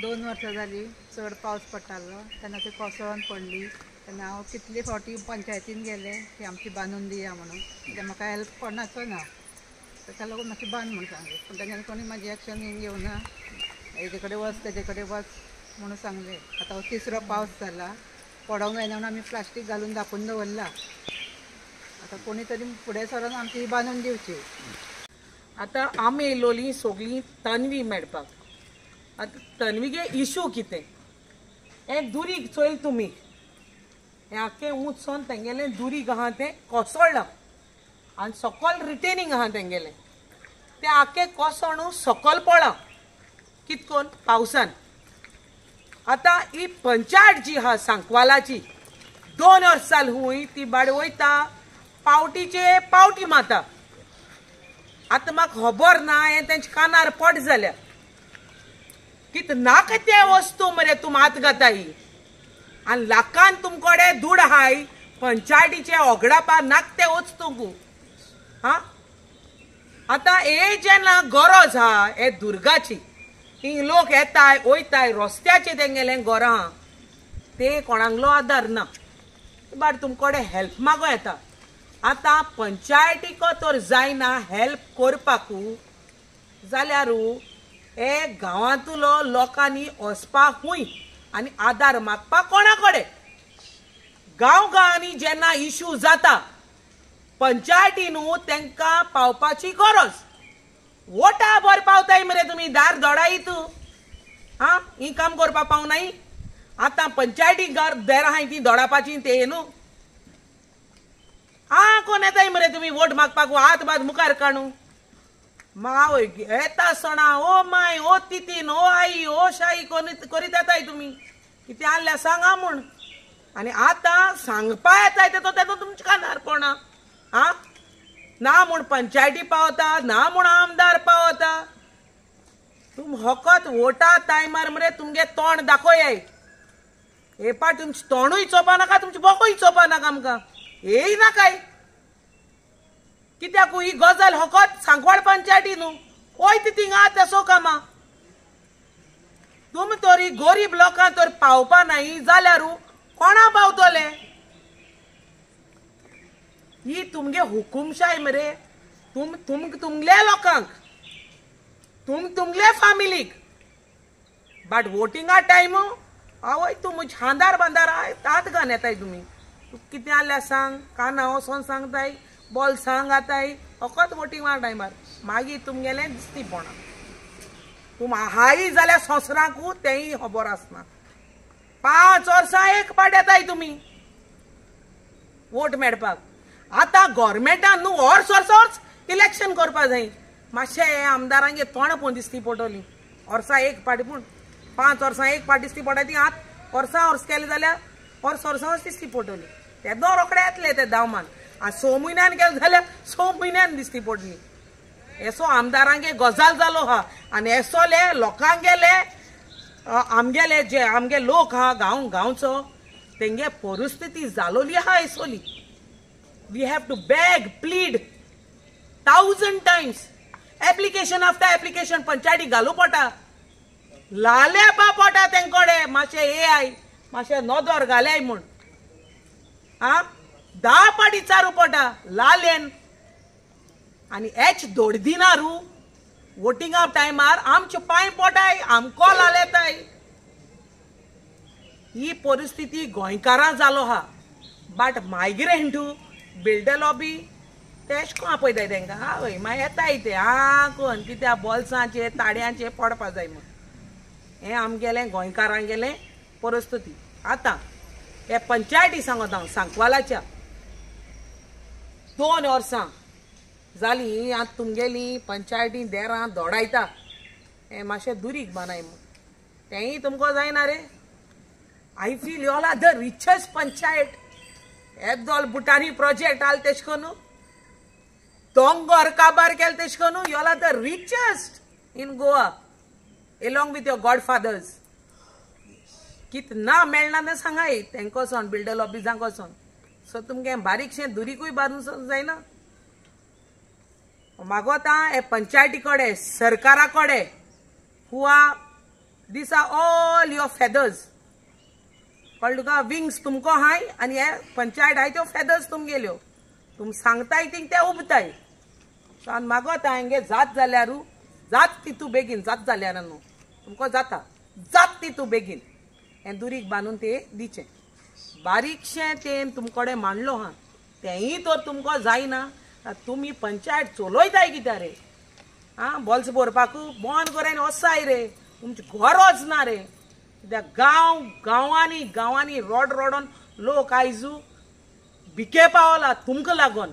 2 वर्सां जाली चड पावस पडटालो तेन्ना ती कोसळून पडली तेन्ना हांव कितले फावटी पंचायतीन गेले की आमची बांदून दिया म्हणून कित्याक म्हाका हेल्प कोणाचो ना ताका लागून मातशी बांद म्हणून सांगले पूण तेन्ना कोणी म्हाजी एक्शन घेवना हेजे कडेन वच तेजे कडेन वच म्हणून सांगले आतां तिसरो पावस जाला पडोंक जायना म्हणून आमी प्लास्टीक घालून धापून दवरला आतां कोणी तरी फुडें सरून आमची बांदून दिवची आतां आमी येयलोलीं सगळीं तन्वी मेळपाक आतां तन्वीगे इशू कितें हें दुरीग चोयल तुमी हें आख्खें उंचोन तेंगेलें दुरीग आहा तें कोसळ्ळां आनी सकयल रिटेनींग आहा तेंगेलें तें आख्खें कोसळून सकयल पडलां कितकोन पावसान आतां ही पंचायत जी आहा सांकवालाची 2 वर्सां हुंय ती भायर वयता पावटीचे पावटी माता आतां म्हाका खबर ना हें तेंचे कानार पड जाल्या कित नाका ते वस्तू मरे तुम हात घाताय आनी लाखान तुमकोडे दूड आहाय पंचायतीचे ओगडापा नाक ते वस्तू हा आतां हे जेन्ना गरज आहा हे दुर्गाची हिंग लोक येताय वयताय रस्त्याचे तेंगेलें घरां आहा ते कोणाकलो आदार ना बट तुमकोडे हेल्प मागो येता आतां पंचायतीको तर जायना हेल्प करपाकू जाल्यारू हे गांवांतलो लोकांनी वचपाक खूंय आनी आदार मागपाक कोणा कडेन गांवांनी जेन्ना इशू जाता पंचायतीनू तेंकां पावपाची गरज वोटा बर पावताय मरे तुमी दार दोडाय तूं हा ही काम करपा पावनाय आतां पंचायती दार आहाय ती दोडापाची ते न्हू आ कोण येताय मरे तुमी वोट मागपाक हात बाद मुखार काडू माव येता सणा ओ माय ओ तितीन ओ आई ओ शाई करीत येताय तुमी कितें आहल्या सांगा म्हूण आनी आतां सांगपा येताय तेतो तुमच्या कानार पडना हा ना म्हूण पंचायती पावता ना म्हूण आमदार पावता तुम फकत वोटा टायमार मरे तुमगे तोंड दाखोयाय हे पाट तुमचें तोंडूय चोपा नाका तुमचें बोकूय चोपा नाका आमकां हेय ना काय कित्याक ही गजाल फकत सांकवाळ पंचायती न्हू ओय ती थिंगा तेसो कामा तुम तरी गरीब लोकां तर पावपा नाही जाल्यारू कोणा पावतले ही तुमगे हुकुमशाय मरे तुमले लोकांक तुमले फॅमिलीक बट वोटिंगा टायम आवय तूं म्हजे हांदार बांदार हात घान येताय तुमी कितें आहल्या सांग काना वचोन सांगताय बॉल सांग आताय फकत वोटिंगा टायमार मागीर तुमगेलें दिसती पडना तुम आहाय जाल्यार संवसाराकू तेंय खबर आसना 5 वर्सां एक पाट येताय तुमी वोट मेळपाक आतां गव्हर्मेंटान न्हू वर्स इलेक्शन करपा जाय मातशें आमदारांगे तोंड पळोवन दिसती पडटलीं वर्सां एक पाटी पूण 5 वर्सां एक पाटी दिसती पडटा ती आतां वर्स केलें जाल्यार वर्सां दिसती पडटलीं ते दो रोखडे येतले ते दावमान आनी 6 म्हयन्यान केलें जाल्यार 6 म्हयन्यान दिसती पडटलीं एसो आमदारांगे गजाल जालो हा आनी एसोले लोकांगेले आमगेले जे आमगे लोक हा गांवचो तेंगे परिस्थिती जालोली आहा एसोली we have to beg plead 1000 times application after application पंचायती घालू पडटा लाले पडटा तेंकोडे मातशें एआय मातशें नोदोर घाल्याय म्हूण आ 10 पाटी चारू पडटा लालेन आनी हेच दोडदिनारू वोटिंगा टायमार आमचे पांय पडटाय आमको लालेताय ही परिस्थिती गोंयकारां जालो हा बट मायग्रेंटू बिल्डर लॉबी तेश को आपयताय तेंकां आवय मागीर येताय ते कोण कित्या बॉल्सांचे ताड्यांचे पडपा जाय म्हूण हें आमगेलें गोंयकारांगेलें परिस्थिती आतां हे पंचायती सांगता हांव सांकवालाच्या 2 वर्सां जाली आतां तुमगेली पंचायती देरां दोडायता हें मातशें दुरीग बानाय म्हूण तेंय तुमको जायना रे I feel you all are the richest panchayat एबदोल बुटानी प्रोजेक्ट आल तेश कोनू दोंगर काबार केल तेश कोनू you all are the richest in Goa along with your godfathers कित ना मेळना तें सांगाय तेंको सोन बिल्डर ऑफिसांको सोन सो तुमगे बारीकशें दुरीकूय बांदून जायना मागोता हे पंचायती कडेन सरकारा कडेन who are these are all your feathers. कळ्ळें तुका? विंग्स तुमको हाय आनी हे पंचायत हाय त्यो फेदर्स तुमगेल्यो. तुम सांगताय थिंग ते उबताय. सो आनी मागोता हांगे जात जाल्यारू जात तितू बेगीन जात जाल्यार न्हू तुमको जाता जात तितू बेगीन हें दुरीक बांदून ते दिचें. बारीकशें तें तुमकोडे मांडलो हा तेंय तर तुमको जायना. तुमी पंचायत चलोयताय कित्याक रे? आं बॉल्स भरपाकू बंद करून वसाय रे. तुमची गरज ना रे. कित्याक गांवांनी रोडोन लोक आयजू भिके पावला तुमकां लागोन,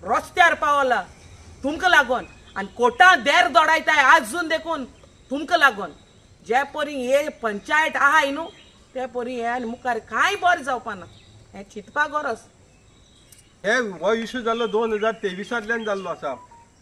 रस्त्यार पावला तुमकां लागोन आनी कोर्टान देर दोडायताय आजून देखून तुमकां लागोन. जे परी हे पंचायत आहाय न्हू ते परी हे आनी मुखार कांय बरें जावपा ना. हें चिंतपा गरज. हे हो इश्यू जाल्लो 2023 जाल्लो आसा.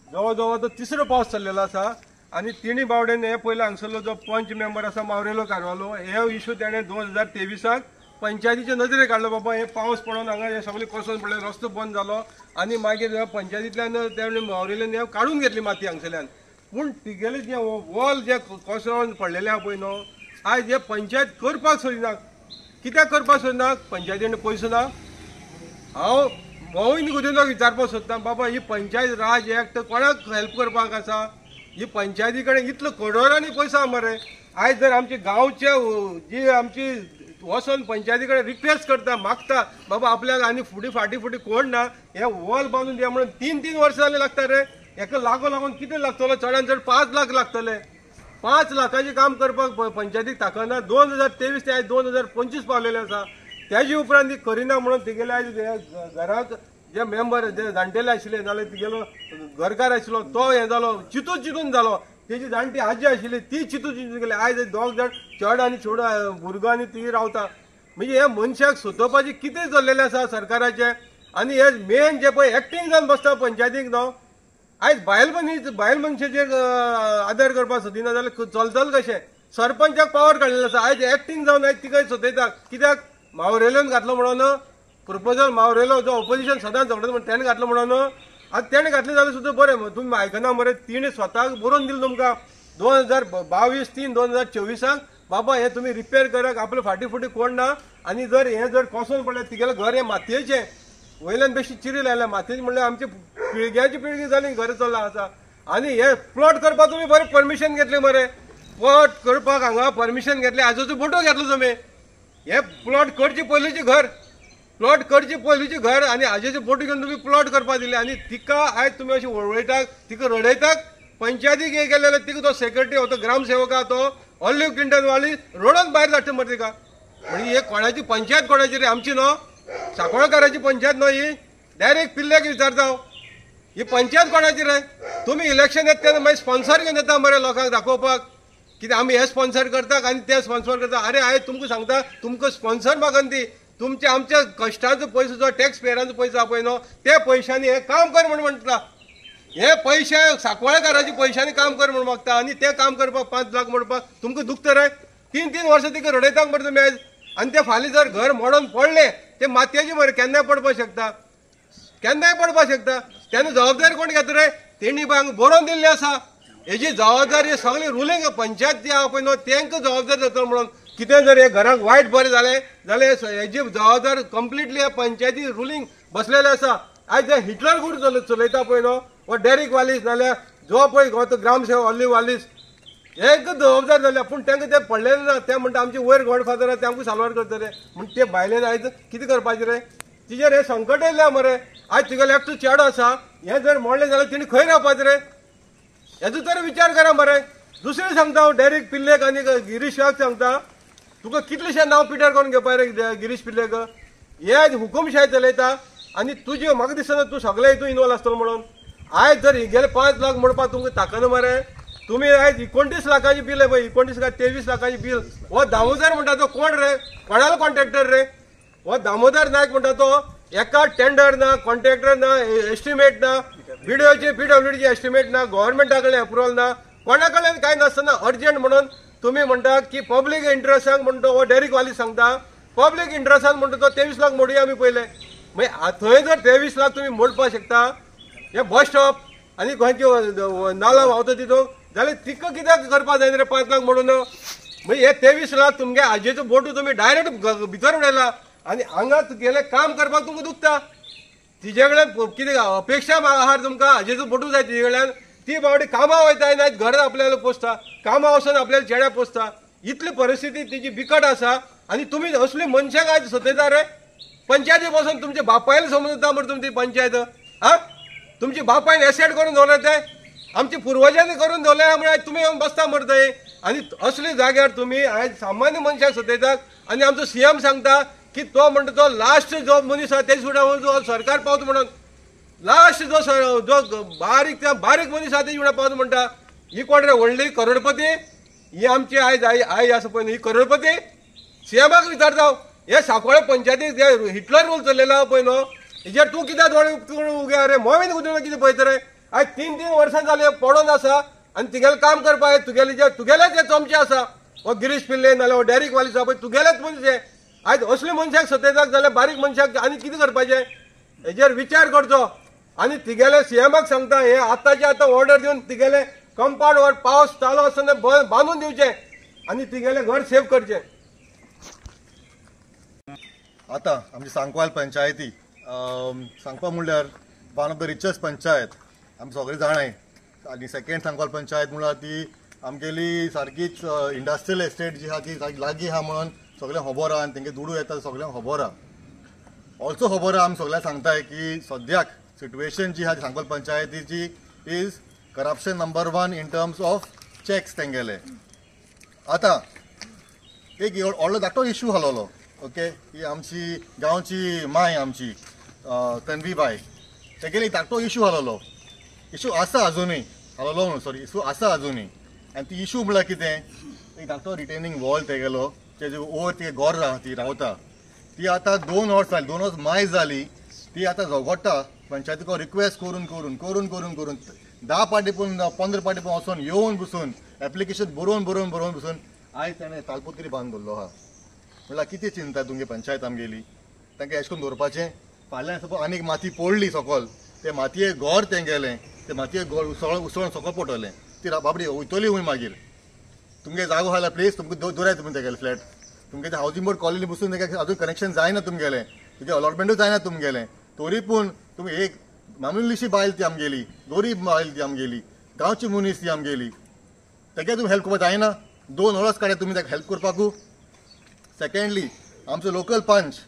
जवळ जवळ तो तिसरो पावस चल्लेलो आसा आनी तिणी बावडेन हे पयलो हांगसरलो जो पंच मेंबर आसा मावरेलो कारवालो हे इश्यू तेणें 2023 पंचायतीचे नजरेक काडलो. बाबा हे पावस पडून हांगा हे सगळे कोसळून पडले, रस्तो बंद जालो आनी मागीर पंचायतींतल्यान तेणें मावरेल्यान हे काडून घेतली माती हांगसरल्यान. पूण तिगेले जे वॉल जे कोसळून पडलेले आहा पळय न्हू आयज हे पंचायत करपाक सोदिना. कित्याक करपाक सोदिना? पंचायतीन पयसो ना. हांव मोहीन गुदिनोक विचारपाक सोदता बाबा ही पंचायत राज एक्ट कोणाक हेल्प करपाक आसा? ही पंचायती कडेन इतलो करोडांनी पयसो आहा मरे. आयज जर आमचे गांवचे जी आमची वचून पंचायती कडेन रिक्वेस्ट करता मागता बाबा आपल्याक आनी फाटी कोण ना हे वॉल बांदून दिया म्हणून 3 वर्सां जाली लागता रे. हेका लागून कितें लागतलो? चडांत चड 5 लाख लागतले. 5 लाखाचें काम करपाक पंचायतीक ताकना. 2023 ते आयज 2025 पावलेले आसा. त्याची उपरांत ती करिना म्हणून तिगेले आयज घराक जे मेंबर जे जाणटेले आशिल्ले नाल्यार तिगेलो घरकार आशिल्लो तो हें जालो चिंतून जालो. तेजी जाणटी आजी आशिल्ली ती चिंतून गेली. आयज 2 जाण चेडो आनी चेडो भुरगो आनी ती रावता. म्हणजे हे मनशाक सोदोवपाचें कितें चल्लेलें आसा सरकाराचें. आनी हे मेन जे पळय एक्टींग जावन बसता पंचायतीक न्हू आयज बायल मनशाचेर आदार करपाक सोदिना जाल्यार चलतलें कशें? सरपंचाक पावर काडलेलो आसा. आयज एक्टींग जावन आयज तिका सोदयता. कित्याक? मावरेलोन घातलो म्हणून प्रपोजल मावरेलो जो ऑपोजिशन सदांच झगडटा म्हणून तेणें घातलो म्हणून आतां तेणें घातलें जाल्यार सुद्दां बरें. तुमी आयकना मरे. तिणें स्वताक बरोवन दिलें तुमकां 2022-3-2024 बाबा हे तुमी रिपेर करात. आपले फाटी कोण ना. आनी जर हे जर कोसळून पडलें तिगेलें घर हे मातयेचें वयल्यान बेश्टी चिरी लायल्या मातयेचें म्हणल्यार आमची पिळग्याची पिळगी जाली घर चल्ला आसा. आनी हे प्लॉट करपाक तुमी बरें परमिशन घेतलें मरे. प्लॉट करपाक हांगा परमिशन घेतलें आजोचो फोटो घेतलो तुमी. हे प्लॉट करचे पयलींचे घर आनी हाजेचे फोटो घेवन तुमी प्लॉट करपाक दिले आनी तिका आयज तुमी अशी वळवयतात तिका रडयतात. पंचायतीक हे गेलेले तिका तो सेक्रेटरी हो तो ग्रामसेवक आहा तो ऑलिव्ह क्लिंटन वाली रोडून भायर धाडटा मरे तिका. म्हणजे हे कोणाची पंचायत कोणाची रे? आमची न्हू सांकवाळकाराची पंचायत न्हू ही. डायरेक्ट पिल्ल्याक विचारता हांव ही पंचायत कोणाची रे? तुमी इलेक्शन येता तेन्ना मागीर स्पॉन्सर घेवन येता मरे लोकांक दाखोवपाक कित्याक आमी हे स्पॉन्सर करतात आनी ते स्पॉन्सर करता. अरे आयज तुमकां सांगता तुमकां स्पॉन्सर मागन ती तुमच्या आमच्या कश्टाचो पयसो जो टॅक्स पेयरांचो पयसो आहा पळय न्हू ते पयशांनी हे काम कर म्हणून म्हणटा. हे पयशे सांकवाळकाराच्या पयशांनी काम कर म्हणून मागता आनी ते काम करपाक 5 लाख म्हणपाक तुमकां दुखता रे? 3 वर्सां तिका रडयताक मरे तुमी आयज. आनी ते फाल्यां जर घर मोडून पडले ते मातयेचे मरे केन्नाय पडपाक शकता. तेन्ना जबाबदारी कोण घेता रे? तेणी हांगा बरोवन दिल्ली आसा. हेजी जबाबदारी सगळी रुलींग पंचायत जी आहा पळय न्हू तांकां जबाबदारी जाता म्हणून. कितें जर हे घराक वायट बरें जालें जाल्यार हेजी जबाबदारी कंप्लिटली हे पंचायती रुलींग बसलेले आसा. आयज हे हिटलर गुड चलयता पळय न्हू वो डेरिक वालीस नाल्यार जो पळय तो ग्रामसेवक ऑलिव्ह वालीस एक जबाबदार जाल्या. पूण तांकां ते पडलेले ना. ते म्हणटा आमचे वयर गॉडफादर आहा ते आमकां साल्वार करता रे. म्हण ते बायलेन आयज कितें करपाचें रे? तिजेर हे संकट येयल्या मरे. आयज तुगेलो एकटो चेडो आसा हें जर मोडलें जाल्यार तेणी खंय रावपाचें रे? हेजो तरी विचार करा मरे. दुसरें सांगता हांव डायरेक्ट पिल्लेक आनी गिरीशाक सांगता तुका कितलेशें नांव पिड्यार करून घेवपा रे गिरीश पिल्लेक. हे आयज हुकुमशाही चलयता आनी तुजें म्हाका दिसना तूं सगळे हितून इनवॉल्व आसतलो म्हणून. आयज जर गेले 5 लाख म्हणपाक तुमकां ताकना मरे. तुमी आयज 29 लाखाची बील आहे पळय 29 काय 23 लाखाची बील. हो दामोदर म्हणटा तो कोण रे? कोणालो कॉन्ट्रॅक्टर रे? हो दामोदर नायक म्हणटा तो एका टेंडर ना कॉन्ट्रॅक्टर ना एस्टिमेट ना बीडीओचे PWDचे एस्टिमेट ना गव्हर्नमेंटा कडल्यान अप्रुवल ना कोणा कडल्यान कांय नासतना अर्जंट म्हणून तुमी म्हणटा की पब्लीक इंट्रस्टाक म्हणटा हो डेरिक वाली सांगता पब्लीक इंट्रस्टान म्हणटा तो 23 लाख मोडया आमी पयले. मागीर थंय जर 23 लाख तुमी मोडपाक शकता हे बस स्टॉप आनी खंयचे नाला व्हांवता तितून जाल्यार तिका कित्याक करपाक जाय रे 5 लाख म्हणून? म्हणजे हे 23 लाख तुमगे आजेचो बोटू तुम्ही डायरेक्ट भितर उडयला आनी हांगा गेले काम करपाक तुमकां दुखता तिजे कडल्यान कितें अपेक्षा आहार तुमकां हाजेचो बोटू जाय तिजे कडल्यान ती बावडी कामां वयताय ना घर आपल्याला पोसता कामां वचून आपल्याला चेड्या पोसता इतली परिस्थिती तिची बिकट आसा आनी तुमी असली मनशाक आयज सतयता रे पंचायती बसून तुमच्या बापायला समजता मरे तुमची पंचायत हा तुमची बापायन एसेट करून दवरले ते आमची पुर्वजांनी करून दवरले म्हळ्यार तुमी येवन बसता मरे थंय आनी असली जाग्यार तुमी आयज सामान्य मनशाक सतयतात आनी आमचो सीएम सांगता की तो म्हणटा तो लास्ट जो मनीस आहा ते सुद्दां जो सरकार पावता म्हणून लास्ट जो बारीक मनीस आहा ते पावता म्हणटा ही कोण रे व्हडली करोडपती ही आमची आयज आई आसा पळय ही करोडपती सीएमाक विचारता हे सांकवाळे पंचायतीक हिटलर रूल चल्लेलो पळय न्हू हेजेर तूं कित्याक दोळे उगे रे मोवेन उदळ कितें पळयता रे आयज 3 वर्सां जाली पडोन आसा आनी तुगेलें काम करपाक तुगेले जे चमचे आसा हो गिरीश पिल्ले नाल्यार हो डॅरिक वालीस आहा पळय तुगेलेच मनशे आयज असले मनशाक सतयतात जाल्यार बारीक मनशाक आनी कितें करपाचें हेजेर विचार करचो आनी तिगेले सीएमाक सांगता हे आतांचे आतां ऑर्डर दिवन तिगेले कंपाउंड वर पावस चालू आसतना बांदून दिवचे आनी तिगेले घर सेव करचें आता आमची सांकवाल पंचायती सांगपा म्हणल्यार one of the richest panchayat आमी सगळे जाणाय आनी सेकंड सांकवाल पंचायत म्हणल्यार ती आमगेली सारकीच इंडस्ट्रियल एस्टेट जी आहा ती लागीं आहा म्हणून सगळ्यांक खबर आहा आनी तेंगे दुडू येता सगळ्यांक खबर आहा ऑल्सो खबर आहा आमी सगळ्यांक सांगताय की सद्याक सिट्युएशन जी आहा सांकवाल पंचायतीची is corruption number 1 in terms of चॅक्स तेंगेले आता एक व्हडलो धाकटो इश्यू हालोलो ओके ही आमची गांवची माय आमची तन्वी बाय तेगेले धाकटो इश्यू हालोलो इश्यू आसा अजुनूय हालोलो न्हू सॉरी इश्यू आसा अजुनूय आनी ती इश्यू म्हळ्यार कितें एक धाकटो रिटेनिंग वॉल तेगेलो तेजे ओवर ती घर ती रावता ती आतां 2 वर्स जाली 2 वर्स माय जाली ती आतां झगडटा पंचायतीको रिक्वेस्ट करून करून करून करून करून 10 पाटी पूण 15 पाटी पूण वचून येवन बसून एप्लिकेशन बरोवन बसून आयज ताणें तालपत्री बांदून दवरलो आहा म्हळ्यार कितें चिंता तुमगे पंचायत आमगेली तांकां अशें करून दवरपाचें फाल्यां सपोज आनीक माती पडली सकयल ते मातयेक घर तेंगेलें ते मातयेक घर उसळून सकयल पडटलें ती बाबडी वयतली हूंय मागीर तुमगे जागो आहा प्लेस तुमकां दवराय तुमी तेगेले फ्लॅट तुमगे ते हावजींग बोर्ड कॉलनी बसून तेका अजून कनेक्शन जायना तुमगेलें तुजें अलॉटमेंटूय जायना तुमगेलें तरी पूण तुमी एक मामुलीशी बायल ती आमगेली गरीब बायल ती आमगेली गांवची मनीस ती आमगेली तेका तुमी हेल्प करपाक जायना 2 वर्स काडे तुमी ताका हेल्प करपाकू सेकंडली आमचो लोकल पंच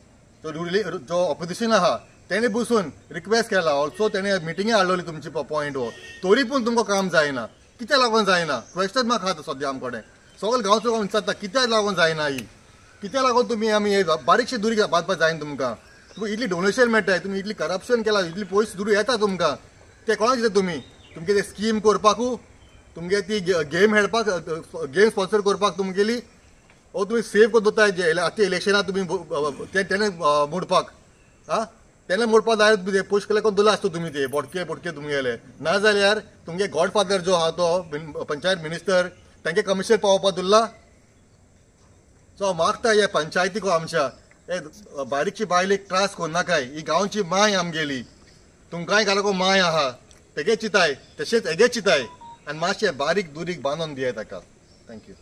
जो ऑपोजिशन आहा तेणे बसून रिक्वेस्ट केला ऑल्सो तेणे मिटिंगे हाडलोली तुमची पॉयंट हो तरी पूण तुमकां काम जायना कित्याक लागून जायना क्वेश्चन मार्क आहा सद्या आमचे कडेन सगळे गांवचो गांव विचारता कित्याक लागून जायना ही कित्याक लागून तुमी आमी बारीकशी दुरी बांदपाक जायना तुमकां तुमी इतली डोनेशन मेळटाय तुमी इतली करप्शन केला इतली पयस दुरी येता तुमकां ते कोणाक दिता तुमी तुमगे ते स्कीम करपाकू तुमगे ती गेम खेळपाक गेम स्पॉन्सर करपाक तुमगेली ओ तुमी सेव करून दवरताय आतां इलेक्शनाक तुमी तेणे मोडपाक आं तेन्ना मोडपाक जाय पयशे कलेक्ट करून दवरला आसता तुमी ते बोडके तुमगेले ना जाल्यार तुमगे गॉडफादर जो आहा तो पंचायत मिनिस्टर तांगे कमिशन पावोवपाक दवरला सो हांव मागता हे पंचायतीक आमच्या हे बारीकशी बायलेक त्रास करूं नाकाय ही गांवची माय आमगेली तुमकांय घालको माय आहा तेगे चिताय तशेंच हेगे चिताय आनी मातशें बारीक दुरीक बांदून दियाय ताका थँक्यू